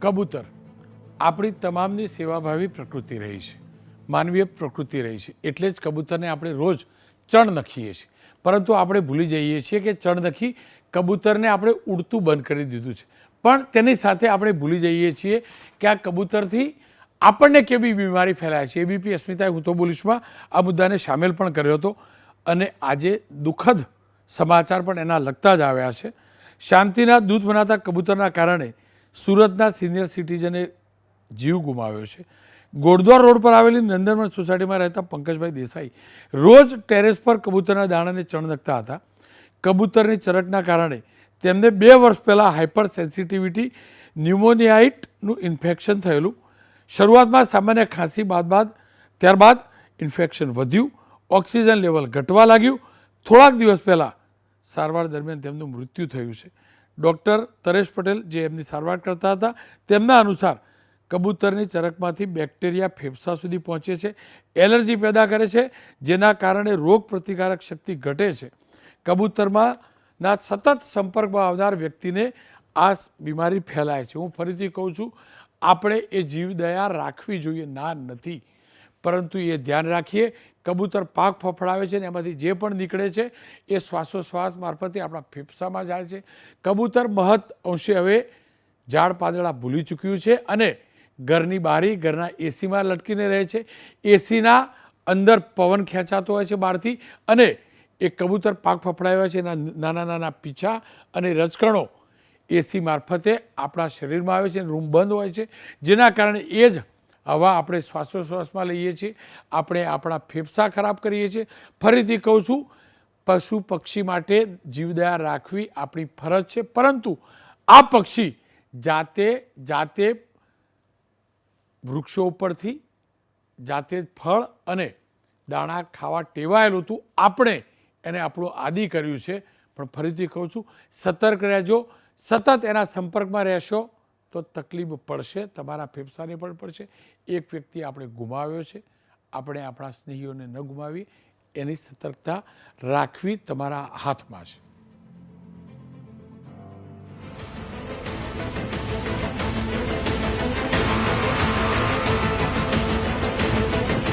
કબૂતર આપણી તમામની સેવાભાવી પ્રકૃતિ રહી છે, માનવીય પ્રકૃતિ રહી છે. એટલે જ કબૂતરને આપણે રોજ ચણ નખીએ છીએ. પરંતુ આપણે ભૂલી જઈએ છીએ કે ચણ નખી કબૂતરને આપણે ઉડતું બંધ કરી દીધું છે. પણ તેની સાથે આપણે ભૂલી જઈએ છીએ કે આ કબૂતરથી આપણને કેવી બીમારી ફેલાય છે. એબીપી અસ્મિતાએ હું તો બોલીશમાં આ મુદ્દાને સામેલ પણ કર્યો હતો અને આજે દુઃખદ સમાચાર પણ એના લગતા જ આવ્યા છે. શાંતિના દૂત બનાતા કબૂતરના કારણે સુરતના સિનિયર સિટીઝને જીવ ગુમાવ્યો છે. ગોળદ્વાર રોડ પર આવેલી નંદનવન સોસાયટીમાં રહેતા પંકજભાઈ દેસાઈ રોજ ટેરેસ પર કબૂતરના દાણાને ચણ નખતા હતા. કબૂતરની ચરકના કારણે તેમને 2 વર્ષ પહેલાં હાઇપર સેન્સિટિવિટી ન્યુમોનિયાઇટનું ઇન્ફેક્શન થયેલું. શરૂઆતમાં સામાન્ય ખાંસી ત્યારબાદ ઇન્ફેક્શન વધ્યું, ઓક્સિજન લેવલ ઘટવા લાગ્યું. થોડાક દિવસ પહેલાં સારવાર દરમિયાન તેમનું મૃત્યુ થયું છે. ડૉક્ટર તરેશ પટેલ જે એમની સારવાર કરતા હતા તેમના અનુસાર કબૂતરની ચરકમાંથી બેક્ટેરિયા ફેફસા સુધી પહોંચે છે, એલર્જી પેદા કરે છે, જેના કારણે રોગ પ્રતિકારક શક્તિ ઘટે છે. કબૂતરના સતત સંપર્કમાં આવનાર વ્યક્તિને આ બીમારી ફેલાય છે. હું ફરીથી કહું છું, આપણે એ જીવદયા રાખવી જોઈએ, ના નથી, પરંતુ એ ધ્યાન રાખીએ. કબૂતર પાક ફફડાવે છે ને એમાંથી જે પણ નીકળે છે એ શ્વાસોશ્વાસ મારફતે આપણા ફેફસામાં જાય છે. કબૂતર મહદ અંશે હવે ઝાડ પાંદડા ભૂલી ચૂક્યું છે અને ઘરની બારી, ઘરના એસીમાં લટકીને રહે છે. એસીના અંદર પવન ખેંચાતો હોય છે બહારથી અને એ કબૂતર પાક ફફડાવ્યા છે એના નાના નાના પીછા અને રજકણો એસી મારફતે આપણા શરીરમાં આવે છે, રૂમ બંધ હોય છે, જેના કારણે એ જ હવા આપણે શ્વાસોશ્વાસમાં લઈએ છીએ, આપણે આપણા ફેફસા ખરાબ કરીએ છીએ. ફરીથી કહું છું, પશુ પક્ષી માટે જીવદયા રાખવી આપણી ફરજ છે, પરંતુ આ પક્ષી જાતે વૃક્ષો ઉપરથી જાતે ફળ અને દાણા ખાવા ટેવાયેલું હતું. આપણે એને આપણું આદિ કર્યું છે. પણ ફરીથી કહું છું, સતર્ક રહેજો. સતત એના સંપર્કમાં રહેશો તો તકલીફ પડશે, તમારા ફેફસાને પણ પડશે. એક વ્યક્તિ આપણે ગુમાવ્યો છે, આપણે આપણા સ્નેહીઓને ન ગુમાવીએ એની સતર્કતા રાખવી તમારા હાથમાં છે.